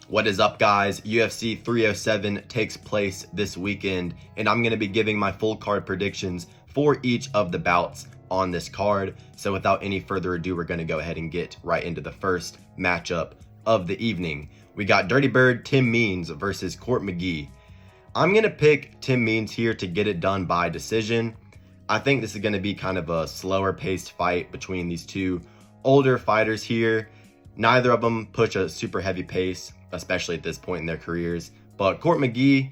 What is up, guys? UFC 307 takes place this weekend, and I'm going to be giving my full card predictions for each of the bouts on this card. So without any further ado, we're going to go ahead and get right into the first matchup of the evening. We got Dirty Bird Tim Means versus Court McGee. I'm going to pick Tim Means here to get it done by decision. I think this is going to be kind of a slower paced fight between these two older fighters here. Neither of them push a super heavy pace, especially at this point in their careers. But Court McGee,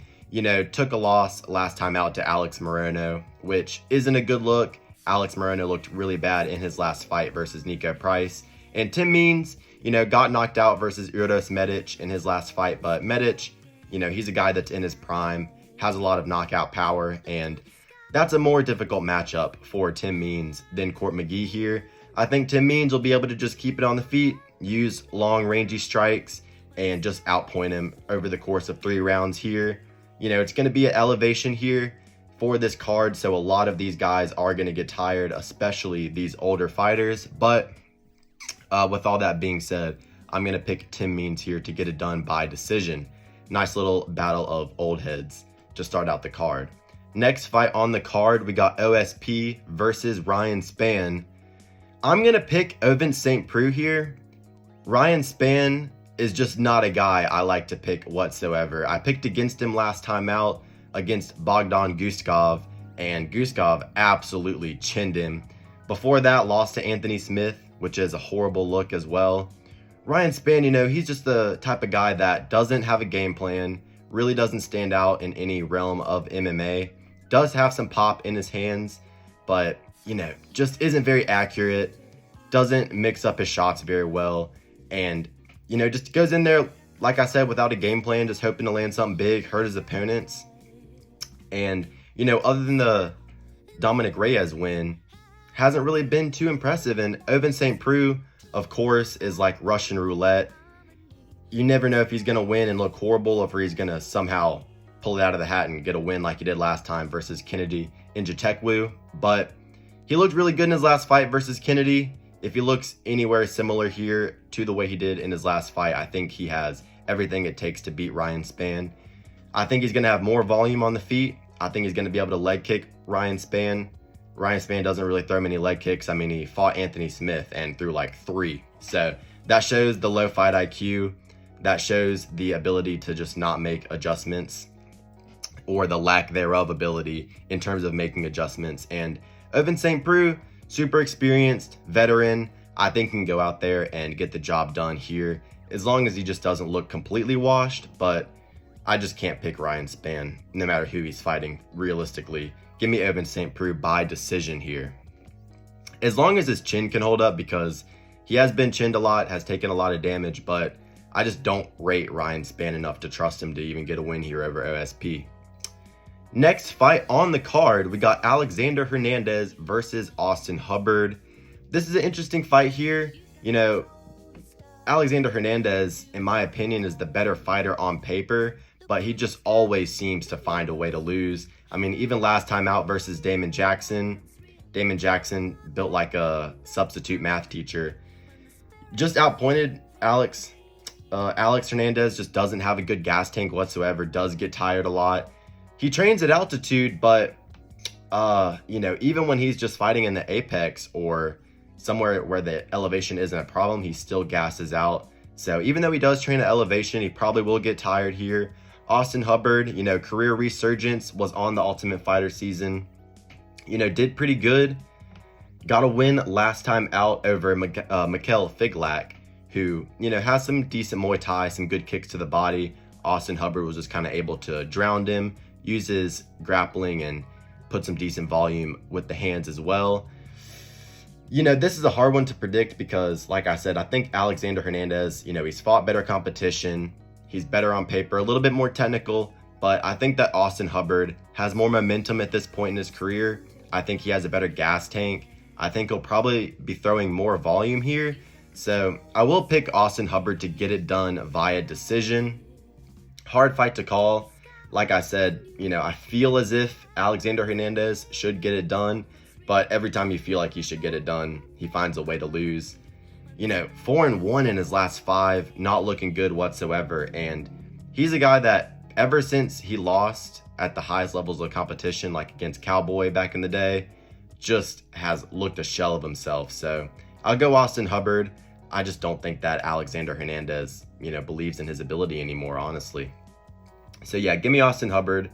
took a loss last time out to Alex Morono, which isn't a good look. Alex Morono looked really bad in his last fight versus Nico Price. And Tim Means, got knocked out versus Uros Medic in his last fight. But Medic, he's a guy that's in his prime, has a lot of knockout power, and that's a more difficult matchup for Tim Means than Court McGee here. I think Tim Means will be able to just keep it on the feet, use long rangy strikes, and just outpoint him over the course of 3 rounds here. It's going to be an elevation here for this card, so a lot of these guys are going to get tired, especially these older fighters. But with all that being said, I'm going to pick Tim Means here to get it done by decision. Nice little battle of old heads to start out the card. Next fight on the card, we got OSP versus Ryan Spann. I'm going to pick Ovince St. Preux here. Ryan Spann is just not a guy I like to pick whatsoever. I picked against him last time out against Bogdan Guskov, and Guskov absolutely chinned him. Before that, lost to Anthony Smith, which is a horrible look as well. Ryan Spann, he's just the type of guy that doesn't have a game plan, really doesn't stand out in any realm of MMA, does have some pop in his hands, but, just isn't very accurate, doesn't mix up his shots very well, and, just goes in there, like I said, without a game plan, just hoping to land something big, hurt his opponents. And, other than the Dominic Reyes win, hasn't really been too impressive. And Ovince St. Preux, of course, is like Russian roulette. You never know if he's going to win and look horrible, or if he's going to somehow pull it out of the hat and get a win like he did last time versus Kennedy Nzechukwu. But he looked really good in his last fight versus Kennedy. If he looks anywhere similar here to the way he did in his last fight, I think he has everything it takes to beat Ryan Spann. I think he's going to have more volume on the feet. I think he's going to be able to leg kick Ryan Spann. Ryan Spann doesn't really throw many leg kicks. I mean, he fought Anthony Smith and threw like 3. So that shows the low fight IQ. That shows the ability to just not make adjustments, or the lack thereof ability in terms of making adjustments. And Ovince St. Preux, super experienced veteran, I think can go out there and get the job done here, as long as he just doesn't look completely washed. But I just can't pick Ryan Spann, no matter who he's fighting, realistically. Give me Ovince St. Preux by decision here. As long as his chin can hold up, because he has been chinned a lot, has taken a lot of damage, but I just don't rate Ryan Spann enough to trust him to even get a win here over OSP. Next fight on the card, we got Alexander Hernandez versus Austin Hubbard. This is an interesting fight here. Alexander Hernandez, in my opinion, is the better fighter on paper, but he just always seems to find a way to lose. I mean, even last time out versus Damon Jackson built like a substitute math teacher, just outpointed Alex. Alex Hernandez just doesn't have a good gas tank whatsoever, does get tired a lot. He trains at altitude, but, even when he's just fighting in the apex or somewhere where the elevation isn't a problem, he still gasses out. So even though he does train at elevation, he probably will get tired here. Austin Hubbard, career resurgence, was on the Ultimate Fighter season, did pretty good. Got a win last time out over Mikhail Figlak, who, has some decent Muay Thai, some good kicks to the body. Austin Hubbard was just kind of able to drown him, use his grappling, and put some decent volume with the hands as well. This is a hard one to predict because, like I said, I think Alexander Hernandez, he's fought better competition. He's better on paper, a little bit more technical, but I think that Austin Hubbard has more momentum at this point in his career. I think he has a better gas tank. I think he'll probably be throwing more volume here. So I will pick Austin Hubbard to get it done via decision. Hard fight to call. Like I said, I feel as if Alexander Hernandez should get it done, but every time you feel like he should get it done, he finds a way to lose. 4-1 in his last 5, not looking good whatsoever. And he's a guy that ever since he lost at the highest levels of competition, like against Cowboy back in the day, just has looked a shell of himself. So I'll go Austin Hubbard. I just don't think that Alexander Hernandez, believes in his ability anymore, honestly. So yeah, give me Austin Hubbard.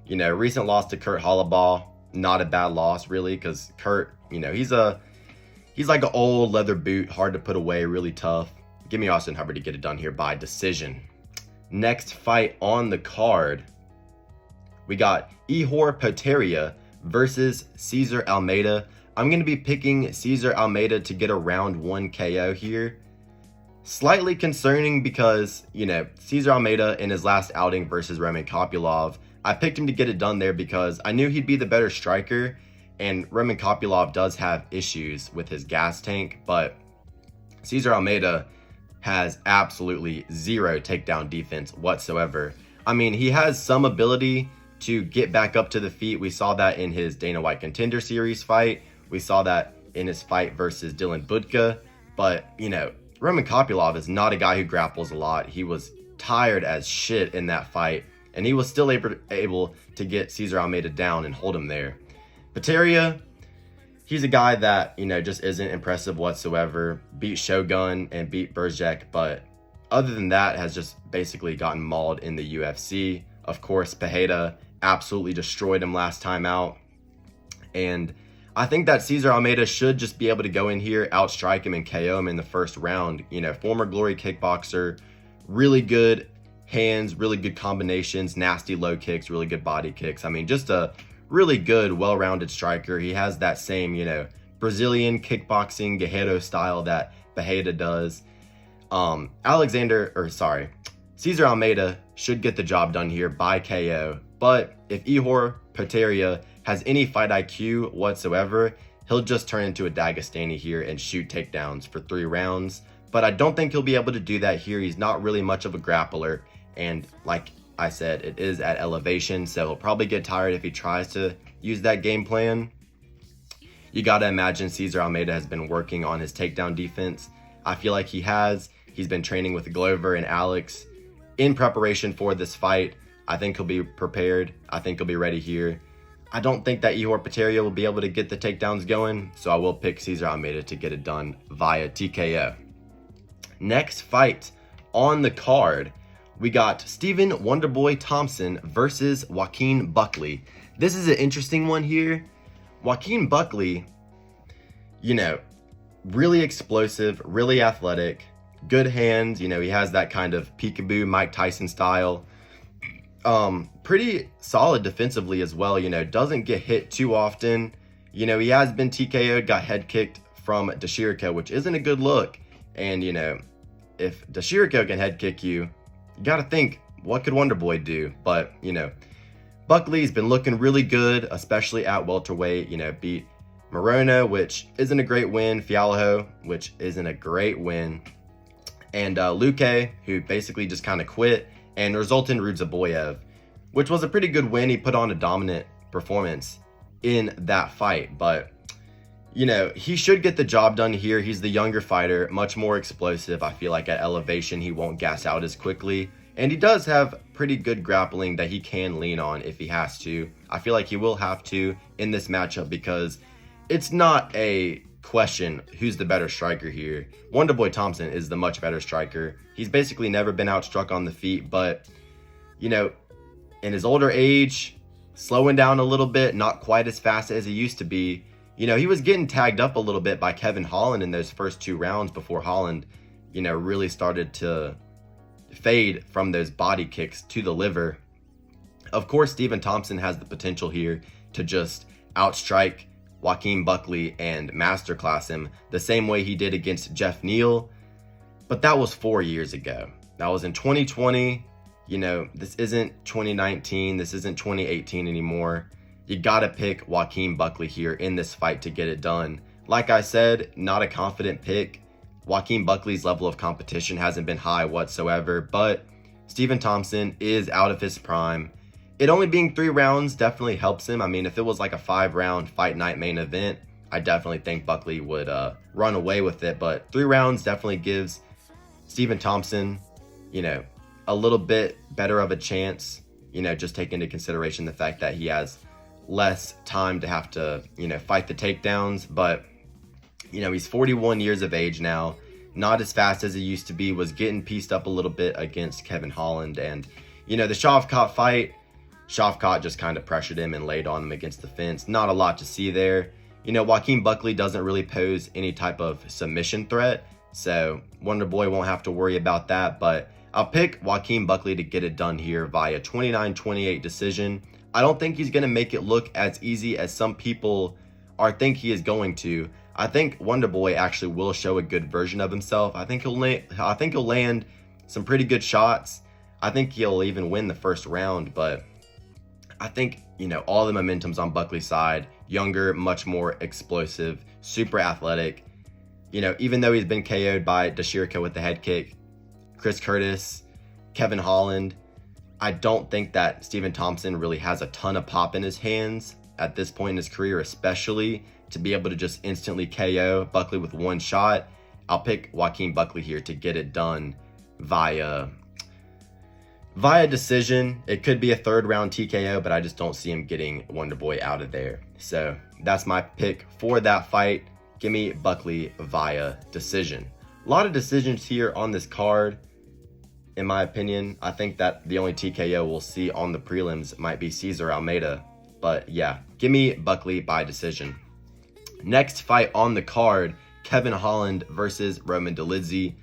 Recent loss to Kurt Holloway, not a bad loss really, because Kurt, he's like an old leather boot, hard to put away, really tough. Give me Austin Hubbard to get it done here by decision. Next fight on the card, we got Ihor Pereira versus Cesar Almeida. I'm going to be picking Cesar Almeida to get a round 1 KO here. Slightly concerning because, Cesar Almeida in his last outing versus Roman Kopylov, I picked him to get it done there because I knew he'd be the better striker, and Roman Kopylov does have issues with his gas tank, but Cesar Almeida has absolutely zero takedown defense whatsoever. I mean, he has some ability to get back up to the feet. We saw that in his Dana White Contender Series fight. We saw that in his fight versus Dylan Budka. But, Roman Kopylov is not a guy who grapples a lot. He was tired as shit in that fight, and he was still able to get Cesar Almeida down and hold him there. Pereira, he's a guy that, just isn't impressive whatsoever. Beat Shogun and beat Berjek, but other than that has just basically gotten mauled in the UFC. Of course, Pereira absolutely destroyed him last time out. And I think that Cesar Almeida should just be able to go in here, outstrike him, and KO him in the first round. Former Glory kickboxer, really good hands, really good combinations, nasty low kicks, really good body kicks. I mean, just a really good, well-rounded striker. He has that same, Brazilian kickboxing Guerrero style that Pereira does. Cesar Almeida should get the job done here by KO. But if Ihor Pereira has any fight IQ whatsoever, he'll just turn into a Dagestani here and shoot takedowns for 3 rounds. But I don't think he'll be able to do that here. He's not really much of a grappler. And like I said, it is at elevation, so he'll probably get tired if he tries to use that game plan. You got to imagine Cesar Almeida has been working on his takedown defense. I feel like he has. He's been training with Glover and Alex in preparation for this fight. I think he'll be prepared. I think he'll be ready here. I don't think that Ihor Pereira will be able to get the takedowns going, so I will pick Cesar Almeida to get it done via TKO. Next fight on the card, we got Stephen Wonderboy Thompson versus Joaquin Buckley. This is an interesting one here. Joaquin Buckley, really explosive, really athletic, good hands. He has that kind of peekaboo Mike Tyson style. Pretty solid defensively as well, doesn't get hit too often. He has been TKO'd, got head kicked from Dashiriko, which isn't a good look. And, if Dashiriko can head kick you, you got to think, what could Wonderboy do? But, Buckley's been looking really good, especially at welterweight. Beat Morono, which isn't a great win. Fialho, which isn't a great win. And Luque, who basically just kind of quit. And Rizaltan Rudzaboyev, which was a pretty good win. He put on a dominant performance in that fight. But, he should get the job done here. He's the younger fighter, much more explosive. I feel like at elevation, he won't gas out as quickly. And he does have pretty good grappling that he can lean on if he has to. I feel like he will have to in this matchup because it's not a question who's the better striker here. Wonderboy Thompson is the much better striker. He's basically never been outstruck on the feet, but, in his older age, slowing down a little bit, not quite as fast as he used to be. He was getting tagged up a little bit by Kevin Holland in those first 2 rounds before Holland, really started to fade from those body kicks to the liver. Of course, Stephen Thompson has the potential here to just outstrike Joaquin Buckley and masterclass him the same way he did against Jeff Neal. But that was 4 years ago. That was in 2020. This isn't 2019. This isn't 2018 anymore. You gotta pick Joaquin Buckley here in this fight to get it done. Like I said, not a confident pick. Joaquin Buckley's level of competition hasn't been high whatsoever, but Stephen Thompson is out of his prime. It only being 3 rounds definitely helps him. I mean, if it was like a 5-round fight night main event, I definitely think Buckley would run away with it. But 3 rounds definitely gives Stephen Thompson, a little bit better of a chance, just take into consideration the fact that he has less time to have to, fight the takedowns. But, he's 41 years of age now, not as fast as he used to be, was getting pieced up a little bit against Kevin Holland. And, the Shavkat fight, Shavkat just kind of pressured him and laid on him against the fence. Not a lot to see there. Joaquin Buckley doesn't really pose any type of submission threat, so Wonderboy won't have to worry about that. But I'll pick Joaquin Buckley to get it done here via 29-28 decision. I don't think he's going to make it look as easy as some people think he is going to. I think Wonderboy actually will show a good version of himself. I think he'll land some pretty good shots. I think he'll even win the first round, but I think, all the momentum's on Buckley's side. Younger, much more explosive, super athletic. Even though he's been KO'd by Dashirka with the head kick, Chris Curtis, Kevin Holland, I don't think that Stephen Thompson really has a ton of pop in his hands at this point in his career, especially to be able to just instantly KO Buckley with one shot. I'll pick Joaquin Buckley here to get it done via decision. It could be a 3rd round TKO, but I just don't see him getting Wonderboy out of there. So that's my pick for that fight. Give me Buckley via decision. A lot of decisions here on this card, in my opinion. I think that the only TKO we'll see on the prelims might be Cesar Almeida. But yeah, give me Buckley by decision. Next fight on the card, Kevin Holland versus Roman Dolidze.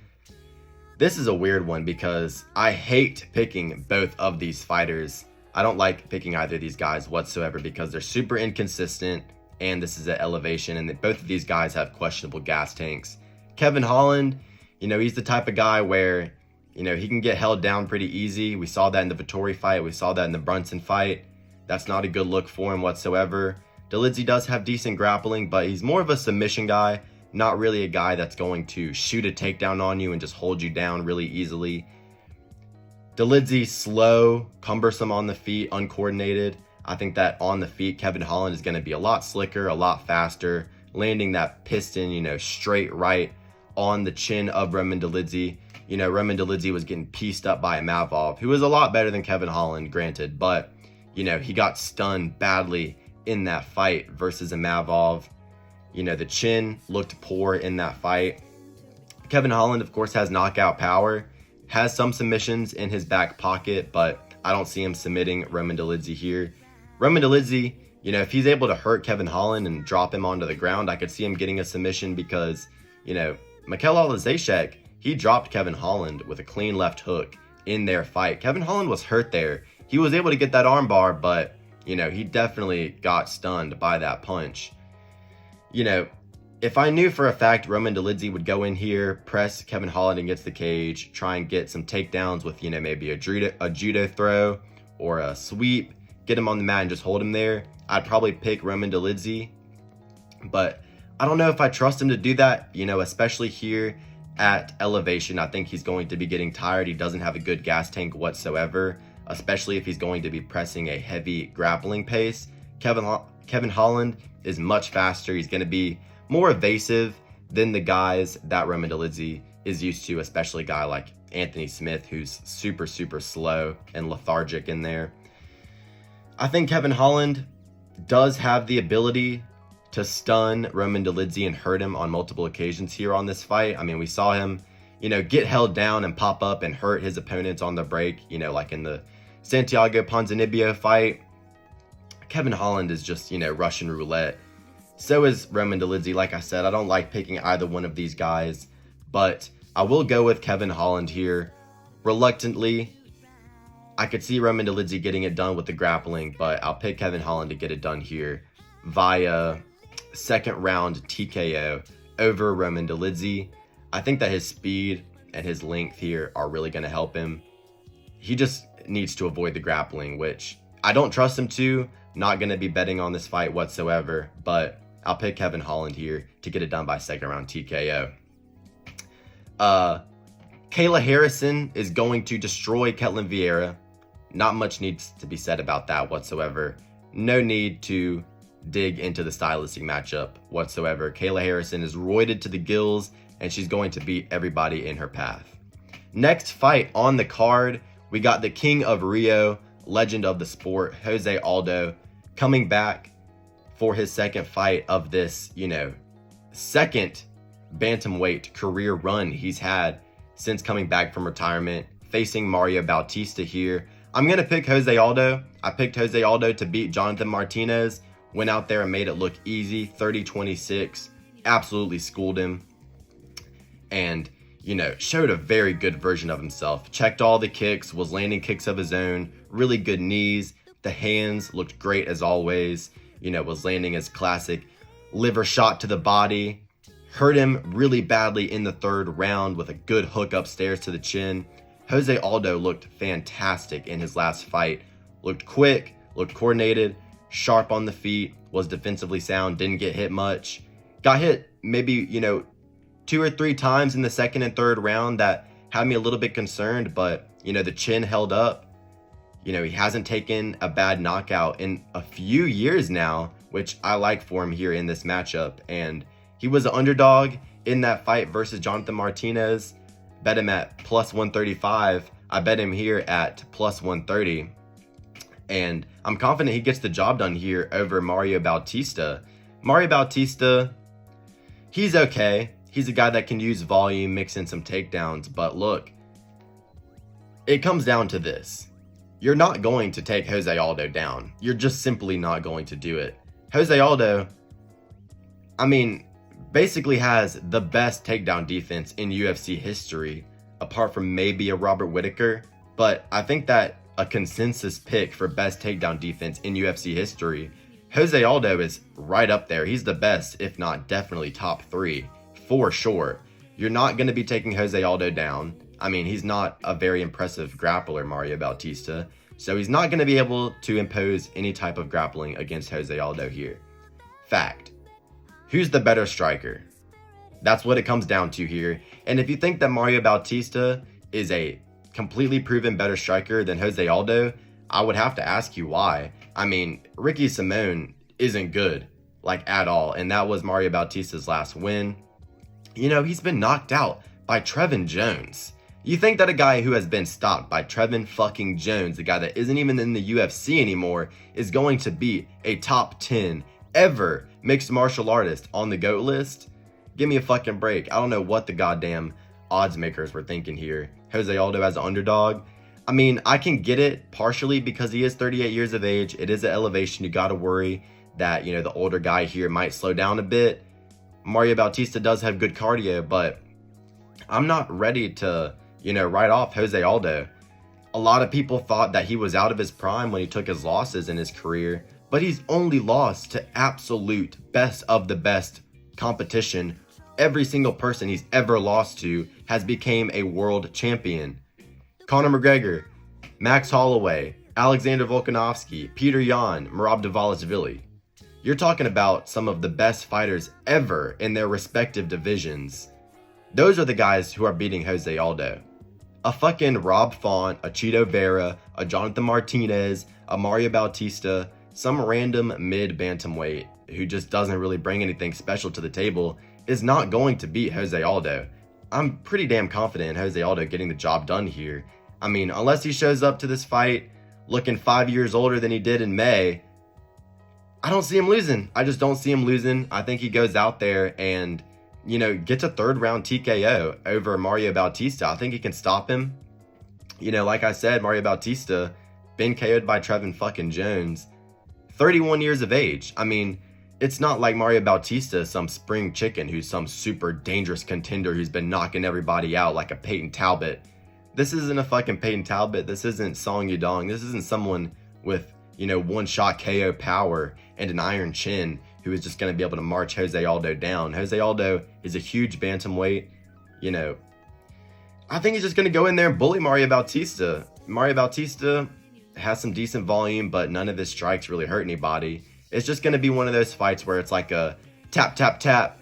This is a weird one because I hate picking both of these fighters. I don't like picking either of these guys whatsoever because they're super inconsistent, and this is at elevation, and both of these guys have questionable gas tanks. Kevin Holland, he's the type of guy where, he can get held down pretty easy. We saw that in the Vettori fight. We saw that in the Brunson fight. That's not a good look for him whatsoever. Dolidze does have decent grappling, but he's more of a submission guy, not really a guy that's going to shoot a takedown on you and just hold you down really easily. Dolidze, slow, cumbersome on the feet, uncoordinated. I think that on the feet, Kevin Holland is going to be a lot slicker, a lot faster, landing that piston, straight right on the chin of Roman Dolidze. Roman Dolidze was getting pieced up by Mavov, who was a lot better than Kevin Holland, granted, but, he got stunned badly in that fight versus a Mavov. The chin looked poor in that fight. Kevin Holland, of course, has knockout power, has some submissions in his back pocket, but I don't see him submitting Roman Dolidze here. Roman Dolidze, if he's able to hurt Kevin Holland and drop him onto the ground, I could see him getting a submission because, Mikel Alazashek, he dropped Kevin Holland with a clean left hook in their fight. Kevin Holland was hurt there. He was able to get that armbar, but, he definitely got stunned by that punch. If I knew for a fact Roman Dolidze would go in here, press Kevin Holland against the cage, try and get some takedowns with, maybe a judo throw or a sweep, get him on the mat and just hold him there, I'd probably pick Roman Dolidze. But I don't know if I trust him to do that, especially here at elevation. I think he's going to be getting tired. He doesn't have a good gas tank whatsoever, especially if he's going to be pressing a heavy grappling pace. Kevin Holland is much faster. He's going to be more evasive than the guys that Roman Dolidze is used to, especially a guy like Anthony Smith, who's super, super slow and lethargic in there. I think Kevin Holland does have the ability to stun Roman Dolidze and hurt him on multiple occasions here on this fight. I mean, we saw him, get held down and pop up and hurt his opponents on the break, like in the Santiago Ponzinibbio fight. Kevin Holland is just, Russian roulette. So is Roman Dolidze. Like I said, I don't like picking either one of these guys, but I will go with Kevin Holland here. Reluctantly, I could see Roman Dolidze getting it done with the grappling, but I'll pick Kevin Holland to get it done here via second round TKO over Roman Dolidze. I think that his speed and his length here are really going to help him. He just needs to avoid the grappling, which I don't trust him to. Not going to be betting on this fight whatsoever, but I'll pick Kevin Holland here to get it done by second round TKO. Kayla Harrison is going to destroy Ketlen Vieira. Not much needs to be said about that whatsoever. No need to dig into the stylistic matchup whatsoever. Kayla Harrison is roided to the gills, and she's going to beat everybody in her path. Next fight on the card, we got the King of Rio, legend of the sport, Jose Aldo, coming back for his second fight of this, second bantamweight career run he's had since coming back from retirement, facing Mario Bautista here. I'm going to pick Jose Aldo. I picked Jose Aldo to beat Jonathan Martinez. Went out there and made it look easy, 30-26. Absolutely schooled him. And, showed a very good version of himself. Checked all the kicks, was landing kicks of his own. Really good knees. The hands looked great as always. Was landing his classic liver shot to the body. Hurt him really badly in the third round with a good hook upstairs to the chin. Jose Aldo looked fantastic in his last fight. Looked quick, looked coordinated, sharp on the feet, was defensively sound, didn't get hit much. Got hit maybe, 2 or 3 times in the second and third round that had me a little bit concerned, but, the chin held up. He hasn't taken a bad knockout in a few years now, which I like for him here in this matchup. And he was an underdog in that fight versus Jonathan Martinez. Bet him at plus 135. I bet him here at plus 130. And I'm confident he gets the job done here over Mario Bautista. Mario Bautista, he's okay. He's a guy that can use volume, mix in some takedowns. But look, it comes down to this. You're not going to take Jose Aldo down. You're just simply not going to do it. Jose Aldo, basically has the best takedown defense in UFC history, apart from maybe a Robert Whittaker. But I think that a consensus pick for best takedown defense in UFC history, Jose Aldo is right up there. He's the best, if not definitely top 3, for sure. You're not going to be taking Jose Aldo down. He's not a very impressive grappler, Mario Bautista. So he's not going to be able to impose any type of grappling against Jose Aldo here. Fact. Who's the better striker? That's what it comes down to here. And if you think that Mario Bautista is a completely proven better striker than Jose Aldo, I would have to ask you why. Ricky Simón isn't good, at all. And that was Mario Bautista's last win. He's been knocked out by Trevin Jones. You think that a guy who has been stopped by Trevin fucking Jones, the guy that isn't even in the UFC anymore, is going to beat a top 10 ever mixed martial artist on the GOAT list? Give me a fucking break. I don't know what the goddamn odds makers were thinking here. Jose Aldo as an underdog. I can get it partially because he is 38 years of age. It is an elevation. You got to worry that, the older guy here might slow down a bit. Mario Bautista does have good cardio, but I'm not ready to, write off Jose Aldo. A lot of people thought that he was out of his prime when he took his losses in his career, but he's only lost to absolute best of the best competition. Every single person he's ever lost to has become a world champion. Conor McGregor, Max Holloway, Alexander Volkanovski, Peter Yan, Merab Dvalishvili. You're talking about some of the best fighters ever in their respective divisions. Those are the guys who are beating Jose Aldo. A fucking Rob Font, a Chito Vera, a Jonathan Martinez, a Mario Bautista, some random mid-bantamweight who just doesn't really bring anything special to the table is not going to beat Jose Aldo. I'm pretty damn confident in Jose Aldo getting the job done here. Unless he shows up to this fight looking 5 years older than he did in May, I don't see him losing. I just don't see him losing. I think he goes out there and, gets a third round TKO over Mario Bautista. I think he can stop him. Like I said, Mario Bautista been KO'd by Trevin fucking Jones. 31 years of age. It's not like Mario Bautista is some spring chicken who's some super dangerous contender who's been knocking everybody out like a Peyton Talbot. This isn't a fucking Peyton Talbot. This isn't Song Yadong. This isn't someone with, one-shot KO power and an iron chin who is just going to be able to march Jose Aldo down. Jose Aldo is a huge bantamweight. I think he's just going to go in there and bully Mario Bautista. Mario Bautista has some decent volume, but none of his strikes really hurt anybody. It's just going to be one of those fights where it's like a tap, tap, tap,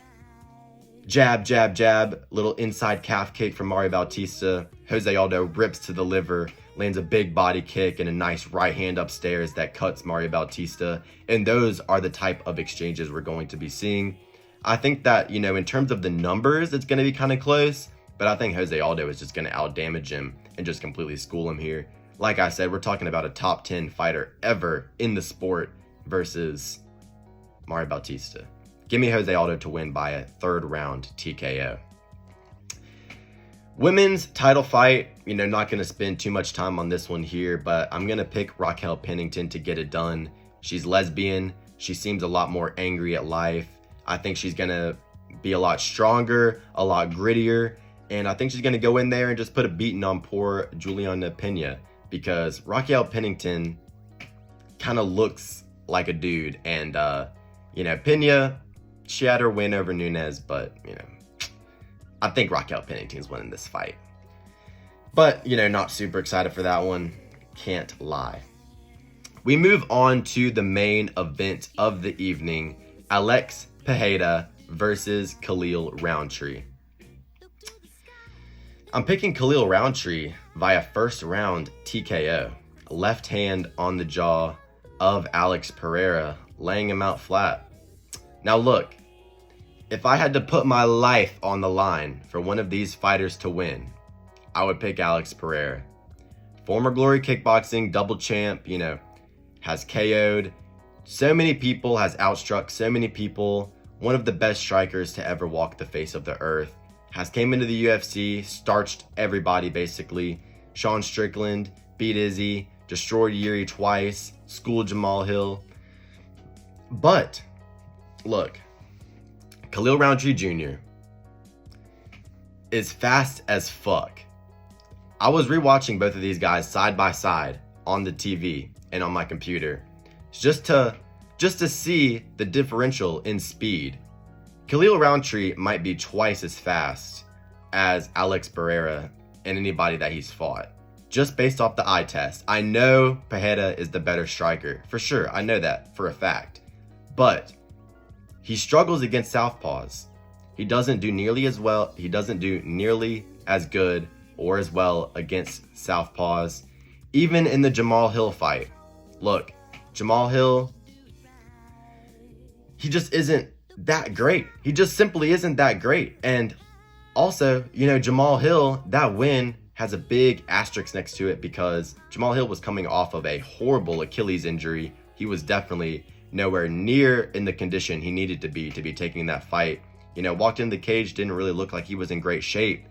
jab, jab, jab, little inside calf kick from Mario Bautista. Jose Aldo rips to the liver lands a big body kick and a nice right hand upstairs that cuts Mario Bautista. And those are the type of exchanges we're going to be seeing. I think that, you know, in terms of the numbers, it's going to be kind of close. But I think Jose Aldo is just going to outdamage him and just completely school him here. Like I said, we're talking about a top 10 fighter ever in the sport versus Mario Bautista. Give me Jose Aldo to win by a 3rd round TKO. Women's title fight, you know, not going to spend too much time on this one here, but I'm going to pick Raquel Pennington to get it done. She's lesbian. She seems a lot more angry at life. I think she's going to be a lot stronger, a lot grittier, and I think she's going to go in there and just put a beating on poor Juliana Pena, because Raquel Pennington kind of looks like a dude, and, you know, Pena, she had her win over Nunes, but, you know, I think Raquel Pennington's winning this fight. But, you know, not super excited for that one. Can't lie. We move on to the main event of the evening. Alex Pereira versus Khalil Rountree. I'm picking Khalil Rountree via 1st round TKO. Left hand on the jaw of Alex Pereira, laying him out flat. Now look, if I had to put my life on the line for one of these fighters to win, I would pick Alex Pereira. Former Glory Kickboxing, double champ, you know, has KO'd so many people, has outstruck so many people, one of the best strikers to ever walk the face of the earth, has came into the UFC, starched everybody basically. Sean Strickland, beat Izzy, destroyed Yuri twice, schooled Jamal Hill. But, look, Khalil Rountree Jr. is fast as fuck. I was rewatching both of these guys side by side on the TV and on my computer just to see the differential in speed. Khalil Rountree might be twice as fast as Alex Pereira and anybody that he's fought, just based off the eye test. I know Pereira is the better striker, for sure. I know that for a fact. But he struggles against southpaws. He doesn't do nearly as well. He doesn't do nearly as good or as well against southpaws. Even in the Jamal Hill fight. Look, Jamal Hill, he just isn't that great. He just simply isn't that great. And also, you know, Jamal Hill, that win has a big asterisk next to it because Jamal Hill was coming off of a horrible Achilles injury. He was definitely nowhere near in the condition he needed to be taking that fight. You know, walked in the cage, didn't really look like he was in great shape.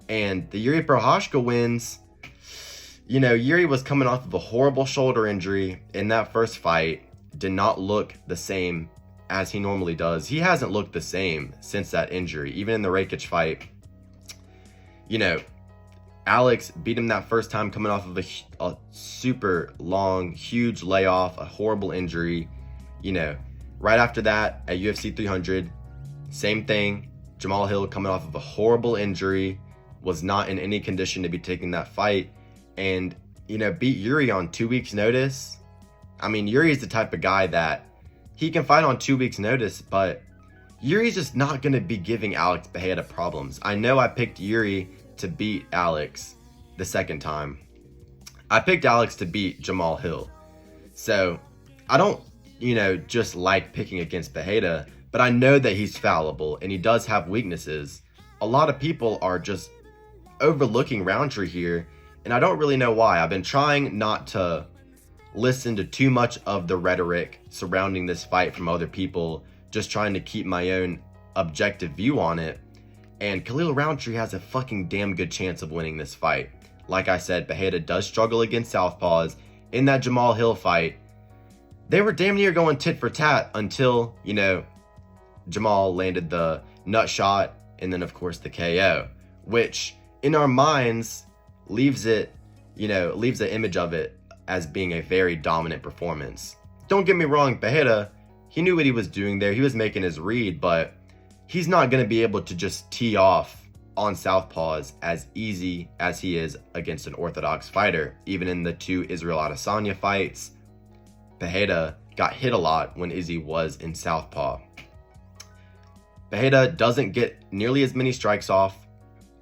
And the Yuri Prochazka wins, you know, Yuri was coming off of a horrible shoulder injury in that first fight, did not look the same as he normally does. He hasn't looked the same since that injury, even in the Rakic fight. You know, Alex beat him that first time coming off of a super long, huge layoff, a horrible injury. You know, right after that at UFC 300, same thing. Jamal Hill coming off of a horrible injury, was not in any condition to be taking that fight, and, you know, beat Yuri on 2 weeks notice. I mean, Yuri is the type of guy that he can fight on 2 weeks notice, but Yuri's just not going to be giving Alex Pereira problems. I know I picked Yuri to beat Alex the second time. I picked Alex to beat Jamal Hill. So I don't, you know, just like picking against Pereira, but I know that he's fallible and he does have weaknesses. A lot of people are just overlooking Rountree here, and I don't really know why. I've been trying not to listen to too much of the rhetoric surrounding this fight from other people, just trying to keep my own objective view on it. And Khalil Rountree has a fucking damn good chance of winning this fight. Like I said, Pereira does struggle against southpaws. In that Jamal Hill fight, they were damn near going tit for tat until, you know, Jamal landed the nut shot and then of course the KO, which in our minds leaves it, you know, leaves the image of it as being a very dominant performance. Don't get me wrong, Pereira, he knew what he was doing there. He was making his read, but he's not going to be able to just tee off on southpaws as easy as he is against an orthodox fighter. Even in the 2 Israel Adesanya fights, Pereira got hit a lot when Izzy was in southpaw. Pereira doesn't get nearly as many strikes off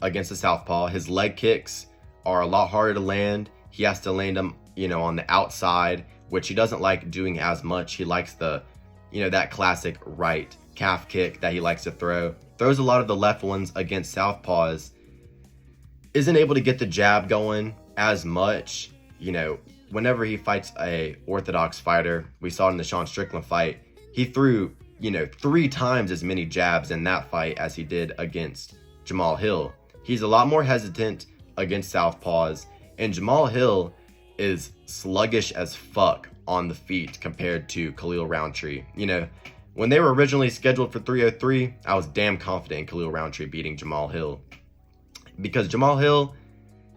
against the southpaw. His leg kicks are a lot harder to land. he has to land them, on the outside, which he doesn't like doing as much. He likes the, that classic right calf kick that he likes to throw. Throws a lot of the left ones against southpaws. Isn't able to get the jab going as much. Whenever he fights a orthodox fighter, we saw it in the Sean Strickland fight, he threw, 3 times as many jabs in that fight as he did against Jamal Hill. He's a lot more hesitant against southpaws, and Jamal Hill is sluggish as fuck on the feet compared to Khalil Rountree. When they were originally scheduled for 303, I was damn confident in Khalil Rountree beating Jamal Hill. Because Jamal Hill,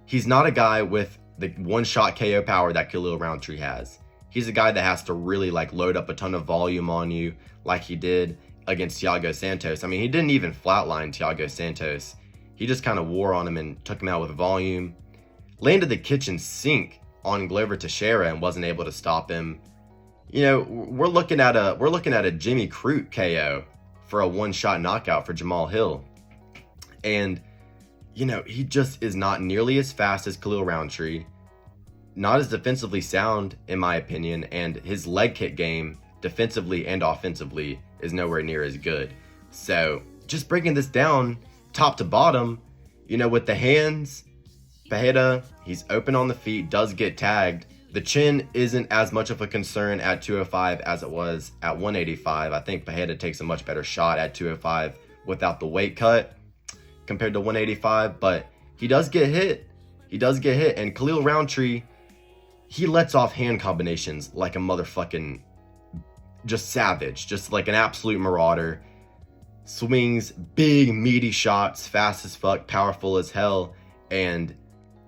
he's not a guy with the one-shot KO power that Khalil Rountree has. He's a guy that has to really load up a ton of volume on you like he did against Thiago Santos. I mean, he didn't even flatline Thiago Santos. He just kind of wore on him and took him out with volume. Landed the kitchen sink on Glover Teixeira and wasn't able to stop him. We're looking at a Jimmy Crute KO for a one-shot knockout for Jamal Hill. And he just is not nearly as fast as Khalil Rountree, not as defensively sound, in my opinion, and his leg kick game, defensively and offensively, is nowhere near as good. So, just breaking this down, top to bottom, with the hands, Pereira, he's open on the feet, does get tagged. The chin isn't as much of a concern at 205 as it was at 185. I think Pereira takes a much better shot at 205 without the weight cut compared to 185, but he does get hit. And Khalil Rountree, he lets off hand combinations like a motherfucking just savage, just like an absolute marauder. Swings big, meaty shots, fast as fuck, powerful as hell. And,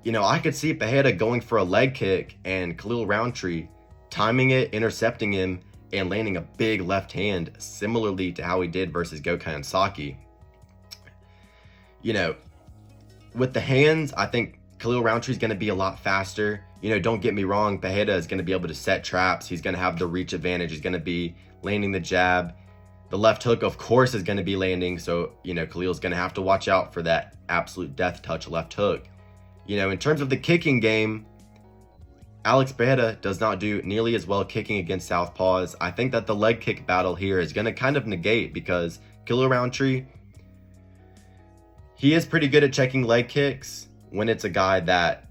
I could see Pereira going for a leg kick and Khalil Rountree timing it, intercepting him, and landing a big left hand, similarly to how he did versus Gokhan Saki. With the hands, I think Khalil Rountree is going to be a lot faster. Don't get me wrong, Pereira is going to be able to set traps. He's going to have the reach advantage. He's going to be landing the jab. The left hook, of course, is going to be landing. So, Khalil's going to have to watch out for that absolute death touch left hook. In terms of the kicking game, Alex Pereira does not do nearly as well kicking against southpaws. I think that the leg kick battle here is going to kind of negate, because Khalil Rountree, he is pretty good at checking leg kicks when it's a guy that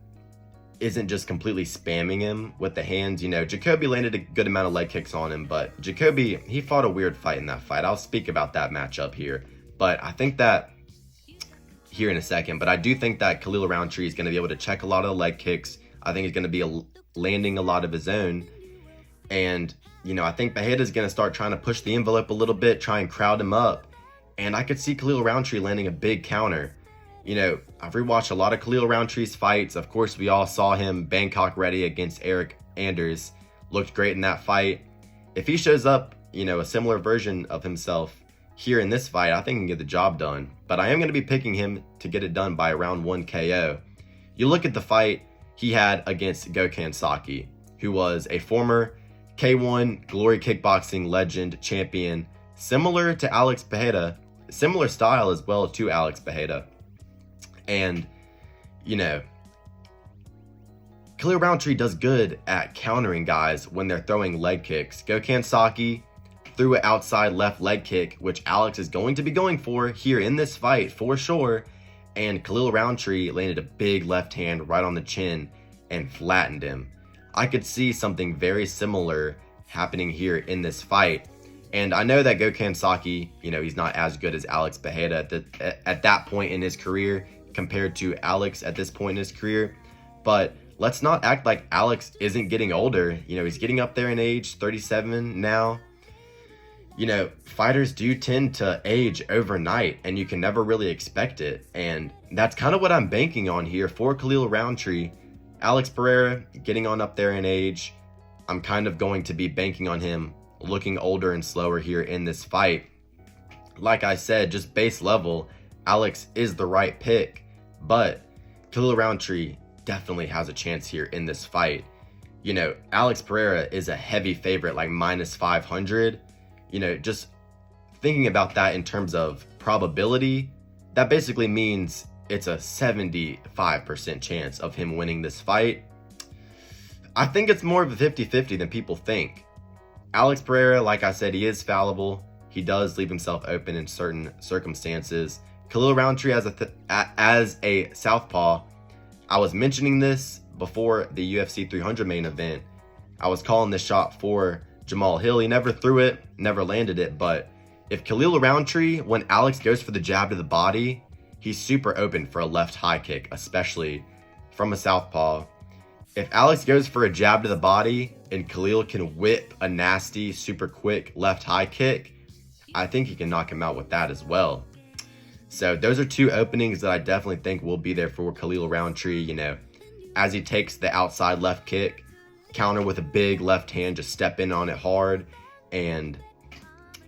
isn't just completely spamming him with the hands. Jacoby landed a good amount of leg kicks on him, but Jacoby, he fought a weird fight in that fight. I'll speak about that matchup here. But I think that here in a second, but I do think that Khalil Rountree is going to be able to check a lot of the leg kicks. I think he's going to be landing a lot of his own. And, I think Pereira is going to start trying to push the envelope a little bit, try and crowd him up. And I could see Khalil Rountree landing a big counter. I've rewatched a lot of Khalil Rountree's fights. Of course, we all saw him Bangkok ready against Eric Anders. Looked great in that fight. If he shows up, a similar version of himself here in this fight, I think he can get the job done. But I am going to be picking him to get it done by round 1 KO. You look at the fight he had against Gokhan Saki, who was a former K1 Glory Kickboxing legend champion, similar to Alex Pereira, similar style as well to Alex Pereira. And, Khalil Rountree does good at countering guys when they're throwing leg kicks. Gokhan Saki threw an outside left leg kick, which Alex is going to be going for here in this fight for sure. And Khalil Rountree landed a big left hand right on the chin and flattened him. I could see something very similar happening here in this fight. And I know that Gokhan Saki, he's not as good as Alex Pereira at that point in his career compared to Alex at this point in his career. But let's not act like Alex isn't getting older. He's getting up there in age, 37 now. Fighters do tend to age overnight, and you can never really expect it. And that's kind of what I'm banking on here for Khalil Rountree. Alex Pereira getting on up there in age, I'm kind of going to be banking on him looking older and slower here in this fight. Like I said, just base level, Alex is the right pick, but Khalil Rountree definitely has a chance here in this fight. Alex Pereira is a heavy favorite, like minus 500. Just thinking about that in terms of probability, that basically means it's a 75% chance of him winning this fight. I think it's more of a 50-50 than people think. Alex Pereira, like I said, he is fallible. He does leave himself open in certain circumstances. Khalil Rountree as a southpaw, I was mentioning this before the UFC 300 main event. I was calling this shot for Jamal Hill. He never threw it, never landed it, but if Khalil Rountree, when Alex goes for the jab to the body, he's super open for a left high kick, especially from a southpaw. If Alex goes for a jab to the body and Khalil can whip a nasty, super quick left high kick, I think he can knock him out with that as well. So those are two openings that I definitely think will be there for Khalil Rountree, you know, as he takes the outside left kick, counter with a big left hand, just step in on it hard, and,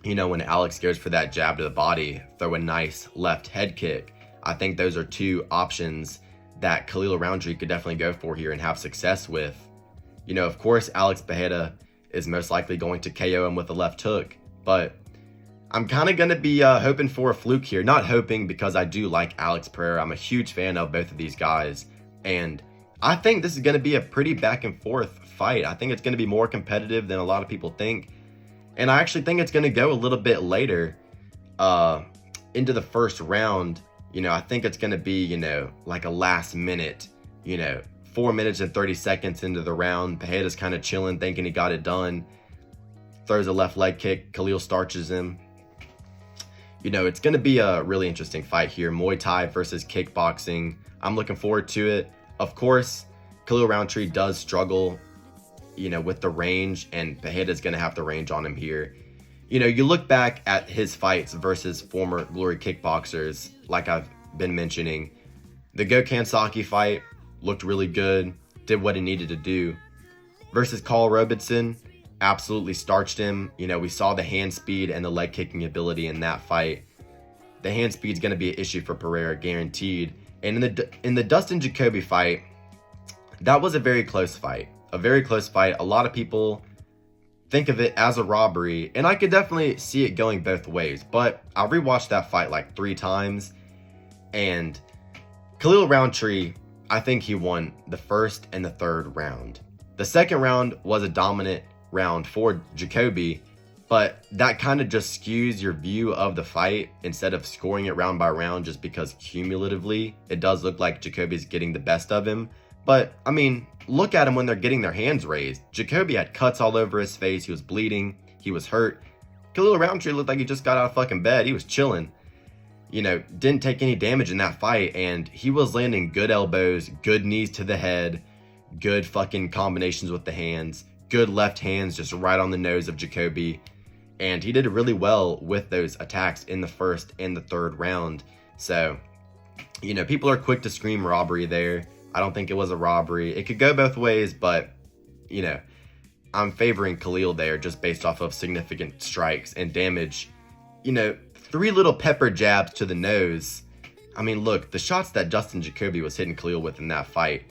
you know, when Alex goes for that jab to the body, throw a nice left head kick. I think those are two options that Khalil Rountree could definitely go for here and have success with. You know, of course, Alex Pereira is most likely going to KO him with a left hook, but I'm kind of going to be hoping for a fluke here. Not hoping, because I do like Alex Pereira. I'm a huge fan of both of these guys, and I think this is going to be a pretty back and forth fight. I think it's going to be more competitive than a lot of people think, and I actually think it's going to go a little bit later into the first round. You know, I think it's going to be, you know, like a last minute, you know, 4 minutes and 30 seconds into the round. Pereira's kind of chilling, thinking he got it done. Throws a left leg kick. Khalil starches him. You know, it's going to be a really interesting fight here. Muay Thai versus kickboxing. I'm looking forward to it. Of course, Khalil Rountree does struggle, you know, with the range, and Pereira's going to have the range on him here. You know, you look back at his fights versus former Glory kickboxers, like I've been mentioning. The Gokhan Saki fight looked really good, did what he needed to do. Versus Carl Robertson, absolutely starched him. You know, we saw the hand speed and the leg kicking ability in that fight. The hand speed's going to be an issue for Pereira, guaranteed. And in the Dustin Jacoby fight, that was a very close fight. A very close fight. A lot of people think of it as a robbery, and I could definitely see it going both ways, but I rewatched that fight like 3 times, and Khalil Rountree, I think he won the first and the third round. The second round was a dominant round for Jacoby, but that kind of just skews your view of the fight instead of scoring it round by round, just because cumulatively it does look like Jacoby's getting the best of him. But, I mean, look at him when they're getting their hands raised. Jacoby had cuts all over his face. He was bleeding. He was hurt. Khalil Rountree looked like he just got out of fucking bed. He was chilling. You know, didn't take any damage in that fight, and he was landing good elbows, good knees to the head, good fucking combinations with the hands, good left hands just right on the nose of Jacoby, and he did really well with those attacks in the first and the third round. So, you know, people are quick to scream robbery there. I don't think it was a robbery. It could go both ways, but, you know, I'm favoring Khalil there just based off of significant strikes and damage. You know, 3 little pepper jabs to the nose. I mean, look, the shots that Dustin Jacoby was hitting Khalil with in that fight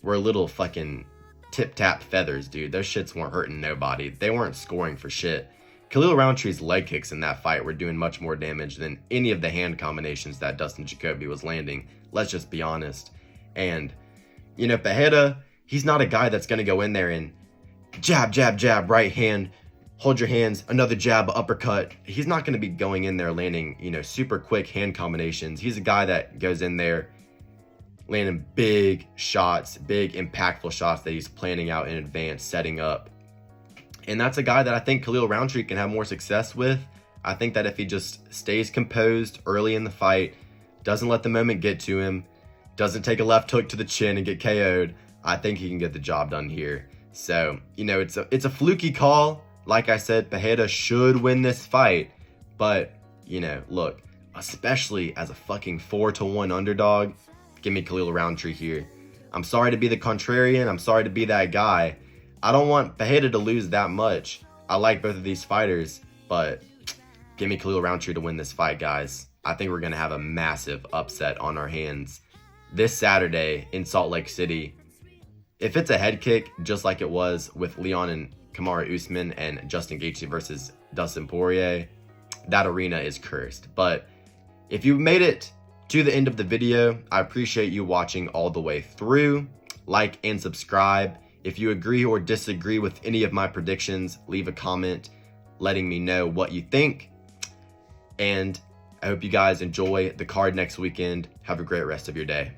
were little fucking tip-tap feathers, dude. Those shits weren't hurting nobody. They weren't scoring for shit. Khalil Rountree's leg kicks in that fight were doing much more damage than any of the hand combinations that Dustin Jacoby was landing. Let's just be honest. And, you know, Pereira, he's not a guy that's going to go in there and jab, jab, jab, right hand, hold your hands, another jab, uppercut. He's not going to be going in there landing, you know, super quick hand combinations. He's a guy that goes in there landing big shots, big impactful shots that he's planning out in advance, setting up. And that's a guy that I think Khalil Rountree can have more success with. I think that if he just stays composed early in the fight, doesn't let the moment get to him, doesn't take a left hook to the chin and get KO'd, I think he can get the job done here. So, you know, it's a fluky call. Like I said, Pereira should win this fight. But, you know, look, especially as a fucking 4-1 underdog, give me Khalil Rountree here. I'm sorry to be the contrarian. I'm sorry to be that guy. I don't want Pereira to lose that much. I like both of these fighters, but give me Khalil Rountree to win this fight, guys. I think we're going to have a massive upset on our hands this Saturday in Salt Lake City. If it's a head kick, just like it was with Leon and Kamaru Usman and Justin Gaethje versus Dustin Poirier, that arena is cursed. But if you made it to the end of the video, I appreciate you watching all the way through. Like and subscribe If you agree or disagree with any of my predictions, leave a comment letting me know what you think. And I hope you guys enjoy the card next weekend. Have a great rest of your day.